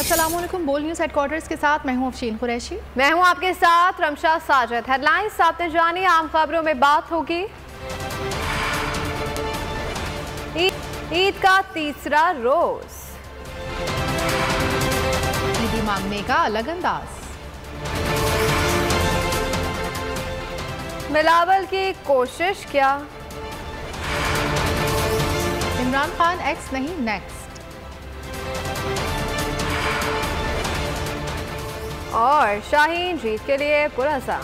अस्सलाम वालेकुम। बोल न्यूज़ हेडक्वार्टर्स के साथ मैं हूं अफशीन कुरैशी। मैं हूं आपके साथ रमशा साजिद। हेडलाइंस आपने जानी, आम खबरों में बात होगी। ईद का तीसरा रोज, ईदी मांगने का अलग अंदाज, बिलावल की कोशिश क्या, इमरान खान एक्स नहीं नेक्स्ट, और शाहीन जीत के लिए पुरअज़म।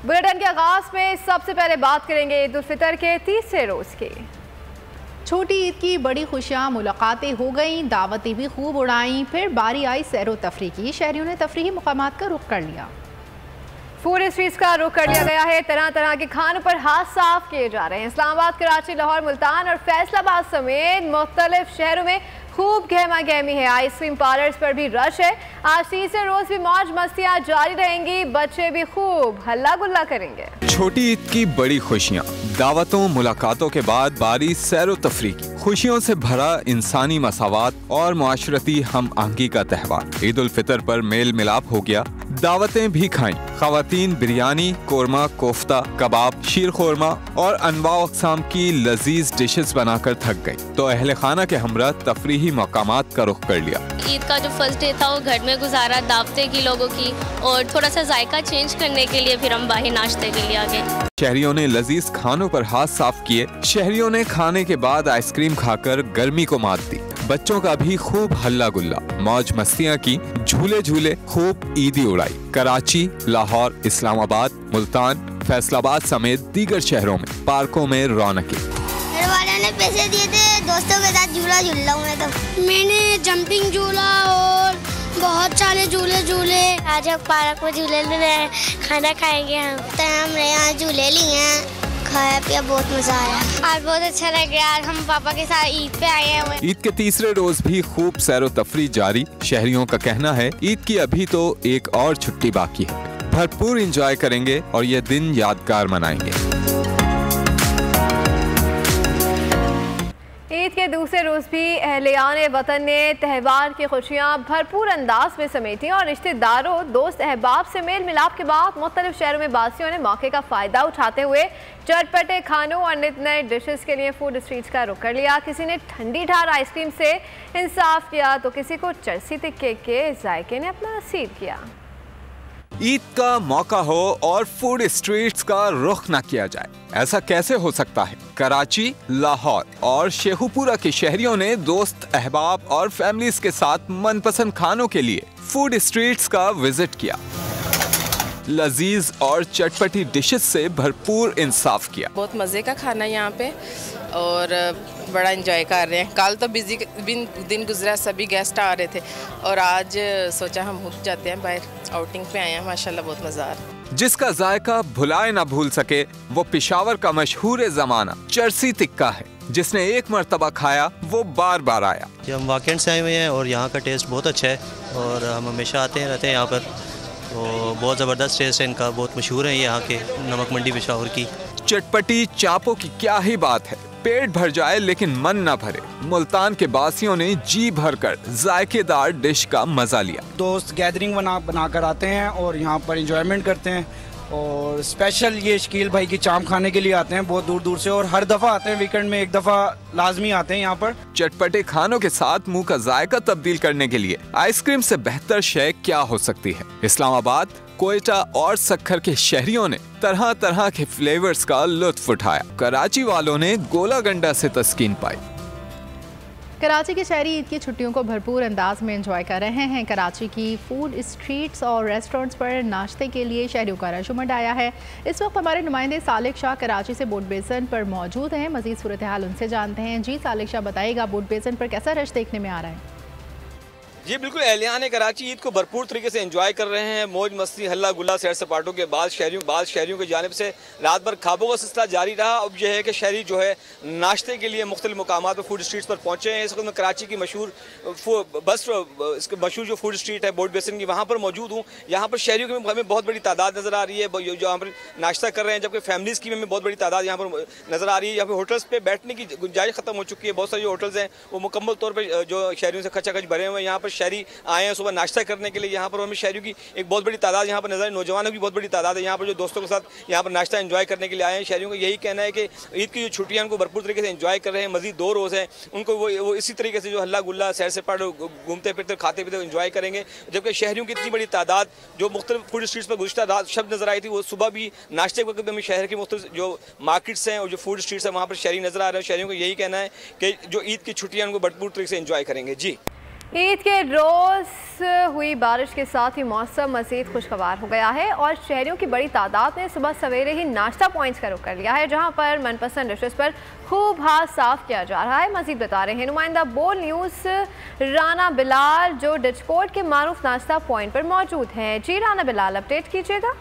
बुलेटिन के आगाज में सबसे पहले बात करेंगे ईद उल फितर के तीसरे रोज की। छोटी ईद की बड़ी खुशियां, मुलाकातें हो गईं, दावतें भी खूब उड़ाई, फिर बारी आई सैर व तफरीह की। शहरियों ने तफरीही मुकामात का रुख कर लिया। फूड स्ट्रीट्स का रुख कर लिया गया है। तरह तरह के खानों पर हाथ साफ किए जा रहे हैं। इस्लामाबाद, कराची, लाहौर, मुल्तान और फैसलाबाद समेत मुख्तलिफ शहरों में खूब गहमा गहमी है। आइसक्रीम पार्लर्स पर भी रश है। आज तीसरे रोज भी मौज मस्तियां जारी रहेंगी। बच्चे भी खूब हल्ला गुल्ला करेंगे। छोटी ईद की बड़ी खुशियाँ, दावतों मुलाकातों के बाद बारी सैर व तफरीह की। खुशियों से भरा इंसानी मसावात और मुआशरती हम आहंगी का त्यौहार ईद उल फितर पर मेल मिलाप हो गया। दावतें भी खाईं। खवातीन बिरयानी, कोरमा, कोफ्ता, कबाब, शीर खोरमा और अनवाउ अक़साम की लजीज डिशेस बनाकर थक गई तो अहले खाना के हमरा तफरीही मकामात का रुख कर लिया। ईद का जो फर्स्ट डे था वो घर में गुजारा, दावतें की लोगों की, और थोड़ा सा जायका चेंज करने के लिए फिर हम बाहर नाश्ते के लिए आ गए। शहरियों ने लजीज खानों पर हाथ साफ किए। शहरियों ने खाने के बाद आइसक्रीम खाकर गर्मी को मात दी। बच्चों का भी खूब हल्ला गुल्ला, मौज मस्तियाँ की, झूले झूले, खूब ईदी उड़ाई। कराची, लाहौर, इस्लामाबाद, मुल्तान, फैसलाबाद समेत दीगर शहरों में पार्कों में रौनकें। मेरे वाले ने पैसे दिए थे, दोस्तों के साथ झूला झूल रहा हूँ मैं तो। मैंने जंपिंग झूला और बहुत सारे झूले झूले। आज हम पार्क में झूले ले रहे हैं, खाना खाएंगे हम। तो हमने यहाँ झूले लिए हैं, खाया पिया, बहुत मजा आया। आज बहुत अच्छा लग गया। आज हम पापा के साथ ईद पे आए हैं। ईद के तीसरे रोज भी खूब सैर तफरीह जारी। शहरियों का कहना है ईद की अभी तो एक और छुट्टी बाकी है। भरपूर एंजॉय करेंगे और ये दिन यादगार मनाएंगे। ईद के दूसरे रोज भी अहलियान वतन ने त्यौहार की खुशियाँ भरपूर अंदाज में समेटी और रिश्तेदारों, दोस्त अहबाब से मेल मिलाप के बाद मुख्तलिफ शहरों में बासियों ने मौके का फ़ायदा उठाते हुए चटपटे खानों और नित नए डिशेस के लिए फूड स्ट्रीट्स का रुख कर लिया। किसी ने ठंडी ठार आइसक्रीम से इंसाफ किया तो किसी को चरसी तिक्के के जायके ने अपना नसीब किया। ईद का मौका हो और फूड स्ट्रीट्स का रुख न किया जाए, ऐसा कैसे हो सकता है? कराची, लाहौर और शेखुपुरा के शहरियों ने दोस्त अहबाब और फैमिलीज के साथ मनपसंद खानों के लिए फूड स्ट्रीट्स का विजिट किया। लजीज और चटपटी डिशेस से भरपूर इंसाफ किया। बहुत मज़े का खाना यहाँ पे और बड़ा एंजॉय कर रहे हैं। कल तो बिजी दिन गुजरा, सभी गेस्ट आ रहे थे और आज सोचा हम उठ जाते हैं, बाहर आउटिंग पे आए हैं। माशाल्लाह बहुत मज़ा आ रहा है। जिसका जायका भुलाए ना भूल सके वो पेशावर का मशहूर ज़माना चरसी तिक्का है। जिसने एक मर्तबा खाया वो बार बार आया। हम वाकेंड से आए हुए हैं और यहाँ का टेस्ट बहुत अच्छा है और हम हमेशा आते हैं रहते हैं यहाँ पर। तो बहुत ज़बरदस्त टेस्ट है इनका, बहुत मशहूर है यहाँ के नमक मंडी पेशावर की। चटपटी चापों की क्या ही बात है, पेट भर जाए लेकिन मन ना भरे। मुल्तान के बासियों ने जी भरकर जायकेदार डिश का मजा लिया। दोस्त गैदरिंग बना कर आते हैं और यहाँ पर एंजॉयमेंट करते हैं और स्पेशल ये शकील भाई की चाम खाने के लिए आते हैं बहुत दूर दूर से और हर दफ़ा आते हैं, वीकेंड में एक दफ़ा लाजमी आते हैं यहाँ पर। चटपटे खानों के साथ मुंह का जायका तब्दील करने के लिए आइसक्रीम से बेहतर शय क्या हो सकती है? इस्लामाबाद, कोयटा और सक्खर के शहरियों ने तरह तरह के फ्लेवर्स का लुत्फ उठाया। कराची वालों ने गोला गंडा से तस्कीन पाई। कराची के शहरी ईद की छुट्टियों को भरपूर अंदाज में एंजॉय कर रहे हैं। कराची की फूड स्ट्रीट्स और रेस्टोरेंट्स पर नाश्ते के लिए शहरियों का रश उमड़ आया है। इस वक्त हमारे नुमाइंदे सालिक शाह कराची से बोट बेसन पर मौजूद हैं। मजीद सूरत हाल उनसे जानते हैं। जी सालिक शाह, बताइएगा बोट बेसन पर कैसा रश देखने में आ रहा है? जी बिल्कुल, अहलियान कराची ईद को भरपूर तरीके से एंजॉय कर रहे हैं। मौज मस्ती, हल्ला गुल्ला, सैर सपाटों के बाद शहरियों की जानिब से रात भर खाबों का सिलसिला जारी रहा। अब यह है कि शहरी जो है नाश्ते के लिए मुख्तलिफ मकामात पर फूड स्ट्रीट्स पर पहुँचे हैं। इस वक्त मैं कराची की मशहूर जो फूड स्ट्रीट है बोर्ड बेसिन की, वहाँ पर मौजूद हूँ। यहाँ पर शहरियों की हमें बहुत बड़ी तादाद नज़र आ रही है जो यहाँ पर नाश्ता कर रहे हैं, जबकि फैमिलीज़ की हमें बहुत बड़ी तादाद यहाँ पर नज़र आ रही है। यहाँ पर होटल्स पे बैठने की गुंजाइश ख़त्म हो चुकी है। बहुत सारे जो होटल्स हैं वो मुकम्मल तौर पर जो शहरियों से खचाखच भरे हुए हैं। यहाँ पर शहरी आए हैं सुबह नाश्ता करने के लिए। यहाँ पर हमें शहरियों की एक बहुत बड़ी तादाद यहाँ पर नजर, नौजवानों की बहुत बड़ी तादाद है यहाँ पर जो दोस्तों के साथ यहाँ पर नाश्ता एंजॉय करने के लिए आए हैं। शहरियों का यही कहना है कि ईद की जो छुट्टियाँ उनको भरपूर तरीके से एंजॉय कर रहे हैं। मजीद 2 रोज़ हैं, उनको वो इसी तरीके से जो हल्ला गुल्ला, सैर सपाट, घूमते फिरते, खाते पीते एंजॉय करेंगे। जबकि शहरियों की इतनी बड़ी तादाद जो मुख्तलिफ फूड स्ट्रीट्स पर गुज़िश्ता रात शब नजर आई थी, वो सुबह भी नाश्ते के वक्त हमें शहर की मुख्तलिफ जो मार्केट्स हैं और जो फूड स्ट्रीट्स हैं वहाँ पर शहरी नजर आ रहे हैं। शहरियों का यही कहना है कि जो ईद की छुट्टियाँ उनको भरपूर तरीके से एंजॉय करेंगे। जी, ईद के रोज़ हुई बारिश के साथ ही मौसम मज़ीद खुशगवार हो गया है और शहरियों की बड़ी तादाद ने सुबह सवेरे ही नाश्ता पॉइंट्स का रुख कर लिया है, जहां पर मनपसंद डिशेस पर खूब हाथ साफ किया जा रहा है। मज़ीद बता रहे हैं नुमाइंदा बोल न्यूज़ राना बिलाल, जो डिचकोट के मारूफ नाश्ता पॉइंट पर मौजूद हैं। जी राना बिलाल, अपडेट कीजिएगा।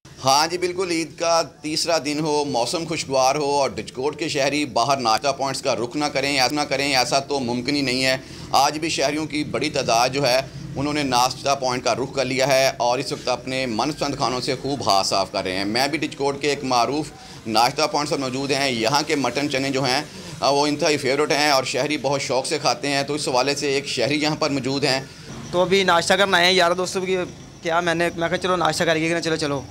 हाँ जी बिल्कुल, ईद का तीसरा दिन हो, मौसम खुशगवार हो और डिचकोट के शहरी बाहर नाश्ता पॉइंट्स का रुख ना करें ऐसा तो मुमकिन ही नहीं है। आज भी शहरियों की बड़ी तादाद जो है उन्होंने नाश्ता पॉइंट का रुख कर लिया है और इस वक्त अपने मनपसंद खानों से खूब हाथ साफ कर रहे हैं। मैं भी डिचकोट के एक मारूफ नाश्ता पॉइंट पर मौजूद हैं। यहाँ के मटन चने जो हैं वो इंतहाई फेवरेट हैं और शहरी बहुत शौक़ से खाते हैं। तो इस हवाले से एक शहरी यहाँ पर मौजूद हैं। तो अभी नाश्ता करना है यार दोस्तों की, क्या मैं कहा चलो नाश्ता करिएगा ना, चलो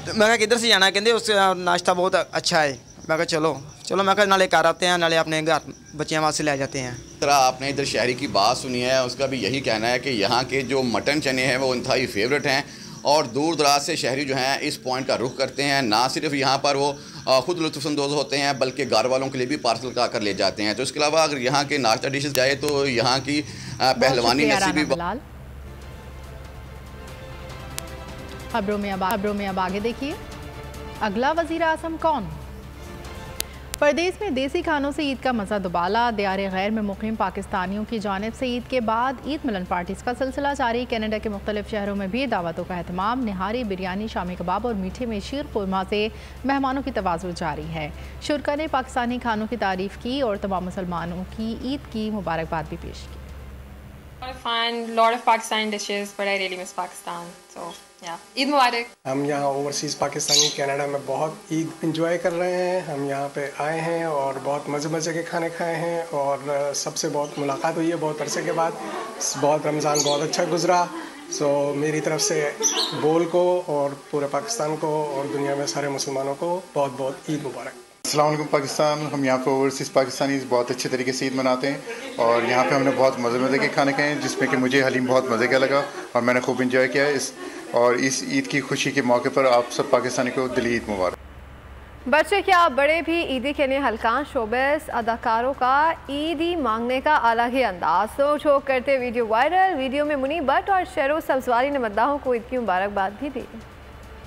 मैं कहा किधर से जाना है, कहते उससे नाश्ता बहुत अच्छा है। मैं कहा चलो मैं कहा नाले कार आते हैं, नाले अपने घर बच्चियाँ वहाँ से ले जाते हैं। तरह आपने इधर शहरी की बात सुनी है, उसका भी यही कहना है कि यहाँ के जो मटन चने हैं वो इंतहाई फेवरेट हैं और दूर दराज से शहरी जो हैं इस पॉइंट का रुख करते हैं। ना सिर्फ यहाँ पर वो ख़ुद लुत्फ़अंदोज़ होते हैं बल्कि घर वालों के लिए भी पार्सल का कर ले जाते हैं। तो इसके अलावा अगर यहाँ के नाश्ता डिशेज़ जाए तो यहाँ की पहलवानी नसीबी। खबरों में अब आगे देखिए, अगला वज़ीर आज़म कौन? प्रदेश में देसी खानों से ईद का मज़ा दुबाला। दियार गैर में मुकीम पाकिस्तानियों की जानिब से ईद के बाद ईद मिलन पार्टीज़ का सिलसिला जारी। कनाडा के मुख्तलिफ शहरों में भी दावतों का एहतमाम। निहारी, बिरयानी, शामी कबाब और मीठे में शीर खुरमा से मेहमानों की तवाज़ुन जारी है। शुरका ने पाकिस्तानी खानों की तारीफ़ की और तमाम मुसलमानों की ईद की मुबारकबाद भी पेश की। lot of Pakistani dishes, but I really miss Pakistan. So yeah, Eid मुबारक। हम यहाँ ओवरसीज़ पाकिस्तानी कनाडा में बहुत ईद इंजॉय कर रहे हैं। हम यहाँ पे आए हैं और बहुत मज़े के खाने खाए हैं और सबसे बहुत मुलाकात हुई है बहुत अरसे के बाद। बहुत रमज़ान बहुत अच्छा गुजरा। सो मेरी तरफ से बोल को और पूरे पाकिस्तान को और दुनिया में सारे मुसलमानों को बहुत बहुत ईद मुबारक। अस्सलाम वालेकुम पाकिस्तान। हम यहाँ पे ओवरसीज़ पाकिस्तानी बहुत अच्छे तरीके से ईद मनाते हैं और यहाँ पे हमने बहुत मज़े के खाने खाए हैं, जिसमें कि मुझे हलीम बहुत मज़े का लगा और मैंने खूब इंजॉय किया इस ईद की खुशी के मौके पर आप सब पाकिस्तानी को दिली ईद मुबारक। बच्चे क्या बड़े भी ईदी के लिए हल्का शोबेस अदाकारों का ईदी मांगने का अलग ही अंदाज। तो शोक करते वीडियो वायरल। वीडियो में मुनी भट्ट और शेरो सब्जवारी ने मद्दाहों को ईद की मुबारकबाद भी दी।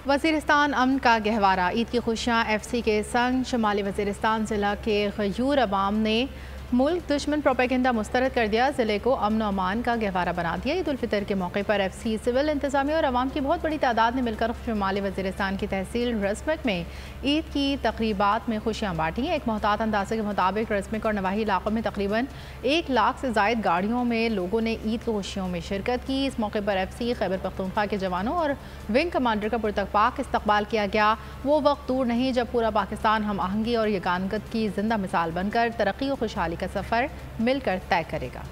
वज़ीरिस्तान अमन का गहवारा, ईद की खुशियाँ FC के संग। शुमाली वज़ीरिस्तान ज़िला के गयूर अवाम ने मुल्क दुश्मन प्रोपेगेंडा मुस्तरद कर दिया, ज़िले को अमन अमान का गहवारा बना दिया। ईद उल फितर के मौके पर FC, सिविल इंतज़ामिया और अवाम की बहुत बड़ी तादाद ने मिलकर शुमाली वज़ीरिस्तान की तहसील रस्मक में ईद की तकरीबात में खुशियाँ बांटी। एक मोहतात अंदाजे के मुताबिक रस्मक और नवाही इलाकों में तकरीबन 1 लाख से ज़ायद गाड़ियों में लोगों ने ईद की खुशियों में शिरकत की। इस मौके पर FC, खैबर पख्तूनख्वा के जवानों और विंग कमांडर का पुरतकपाक इस्तकबाल किया गया। वो वक्त दूर नहीं जब पूरा पाकिस्तान हम आहंगी और यगानगत की जिंदा मिसाल बनकर तरक्की और खुशहाली का सफ़र मिलकर तय करेगा।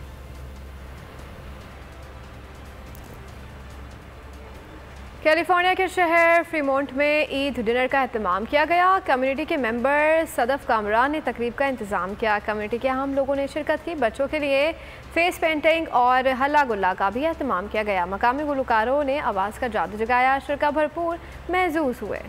कैलिफोर्निया के शहर फ्रीमोंट में ईद डिनर का एहतमाम किया गया। कम्युनिटी के मेंबर सदफ कामरान ने तकरीब का इंतज़ाम किया। कम्युनिटी के अहम लोगों ने शिरकत की। बच्चों के लिए फेस पेंटिंग और हल्ला गुल्ला का भी एहतमाम किया गया। मकामी गुलकारों ने आवाज़ का जादू जगाया। शिरका भरपूर महसूस हुए।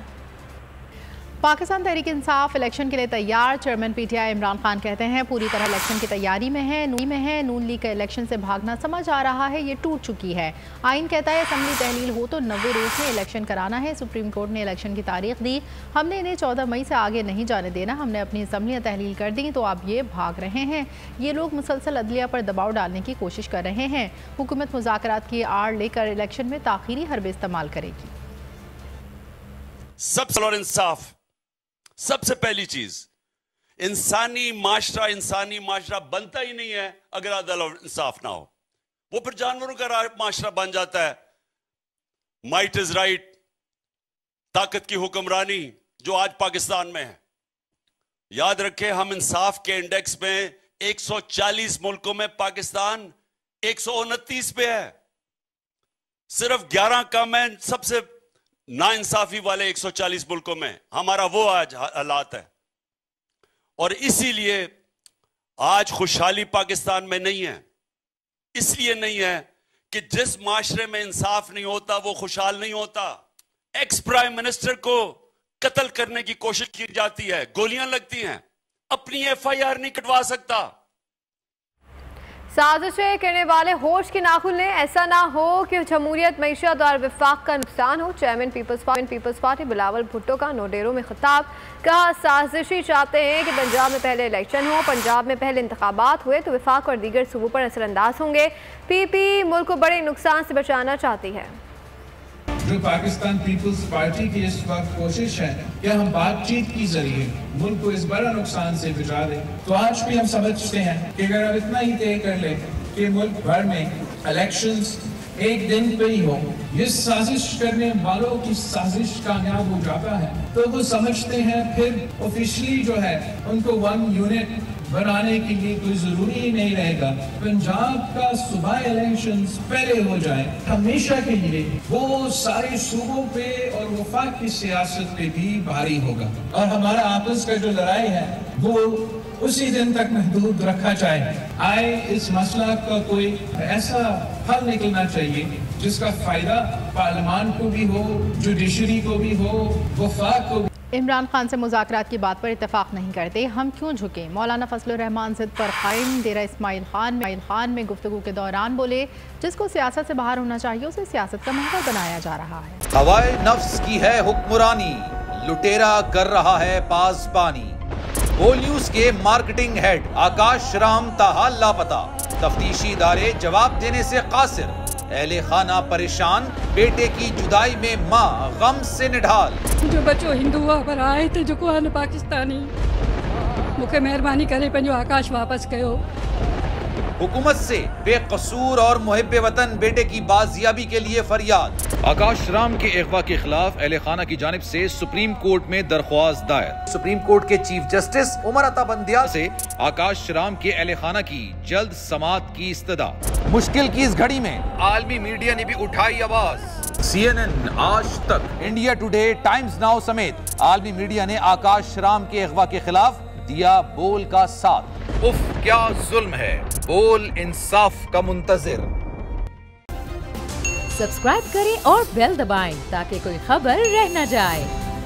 पाकिस्तान तहरीक इंसाफ इलेक्शन के लिए तैयार। चेयरमैन पीटीआई इमरान खान कहते हैं पूरी तरह इलेक्शन की तैयारी में है। नून लीग का इलेक्शन से भागना समझ आ रहा है, ये टूट चुकी है। आइन कहता है असम्बली तहलील हो तो 90 रोज में इलेक्शन कराना है। सुप्रीम कोर्ट ने इलेक्शन की तारीख दी, हमने इन्हें 14 मई से आगे नहीं जाने देना। हमने अपनी असम्बलियाँ तहलील कर दी तो अब ये भाग रहे हैं। ये लोग मुसलसल अदलिया पर दबाव डालने की कोशिश कर रहे हैं। हुकूमत मुज़ाकरात की आड़ लेकर इलेक्शन में ताख़ीरी हरबे इस्तेमाल करेगी। सबसे और इंसाफ, सबसे पहली चीज, इंसानी माशरा बनता ही नहीं है अगर अदल और इंसाफ ना हो। वो फिर जानवरों का माशरा बन जाता है। माइट इज राइट, ताकत की हुक्मरानी जो आज पाकिस्तान में है। याद रखें, हम इंसाफ के इंडेक्स में 140 मुल्कों में पाकिस्तान 129 पे है। सिर्फ 11 कम है सबसे नाइंसाफी वाले 140 मुल्कों में। हमारा वो आज हालात है और इसीलिए आज खुशहाली पाकिस्तान में नहीं है। इसलिए नहीं है कि जिस माशरे में इंसाफ नहीं होता वो खुशहाल नहीं होता। एक्स प्राइम मिनिस्टर को कत्ल करने की कोशिश की जाती है, गोलियां लगती हैं, अपनी FIR नहीं कटवा सकता। साजिशें करने वाले होश की नाखुन लें, ऐसा ना हो कि जमहूरियत, मईशत और विफाक का नुकसान हो। Chairman Peoples Party Bilawal Bhutto का नोडेरों में खिताब, कहा साजिशी चाहते हैं कि पंजाब में पहले इलेक्शन हो, पंजाब में पहले इंतखाबात हुए तो विफाक और दीगर सूबों पर असरअंदाज होंगे। PP मुल्क को बड़े नुकसान से बचाना चाहती है। जो पाकिस्तान पीपल्स पार्टी की इस वक्त कोशिश है कि हम बातचीत के जरिए मुल्क को इस बड़ा नुकसान से बचा दें, तो आज भी हम समझते हैं कि अगर हम इतना ही तय कर लें कि मुल्क भर में इलेक्शंस एक दिन पे ही हो, ये साजिश करने वालों की साजिश कामयाब हो जाता है तो वो समझते हैं फिर ऑफिशियली जो है उनको 1 यूनिट बनाने के लिए कोई जरूरी ही नहीं रहेगा। पंजाब का सूबा इलेक्शंस पहले हो जाए हमेशा के लिए, वो सारे सूबों पे और वफाक की सियासत पे भी भारी होगा और हमारा आपस का जो लड़ाई है वो उसी दिन तक महदूद रखा जाए। आए इस मसला का कोई ऐसा हल निकलना चाहिए जिसका फायदा पार्लियामान को भी हो, जुडिशरी को भी हो, वफाक को भी। इमरान खान से मुज़ाकरात की बात पर इत्तेफाक नहीं करते, हम क्यों झुके। मौलाना फजलुर रहमान जिद पर कायम। डेरा इस्माइल खान में गुफ्तगू के दौरान बोले, जिसको सियासत से बाहर होना चाहिए उसे सियासत का महवर बनाया जा रहा है। हवाए नफ्स की है हुक्मरानी, लुटेरा कर रहा है पासबानी। बोल न्यूज के मार्केटिंग हेड आकाश राम ताहाल लापता, तफ्तीशी इदारे जवाब देने से कासिर। अहले खाना परेशान, बेटे की जुदाई में माँ गम से निढाल। जो बच्चों हिंदू पर आए थे जो को पाकिस्तानी, मुझे मेहरबानी करे पंहिंजो आकाश वापस कयो। हुकूमत से बेकसूर और मुहिब्बे वतन बेटे की बाजियाबी के लिए फरियाद। आकाश राम के अगवा के खिलाफ अहले खाना की जानिब से सुप्रीम कोर्ट में दरख्वास्त दायर। सुप्रीम कोर्ट के चीफ जस्टिस उमर अता बंदियाल से आकाश राम के अहले खाना की जल्द समाअत की इस्तदा। मुश्किल की इस घड़ी में आलमी मीडिया ने भी उठाई आवाज। CNN, आज तक, इंडिया टुडे, टाइम्स नाउ समेत आलमी मीडिया ने आकाश राम के अगवा के खिलाफ दिया बोल का साथ। उफ क्या जुल्म है, बोल इंसाफ का मुंतजिर। सब्सक्राइब करें और बेल दबाएं ताकि कोई खबर रह न जाए।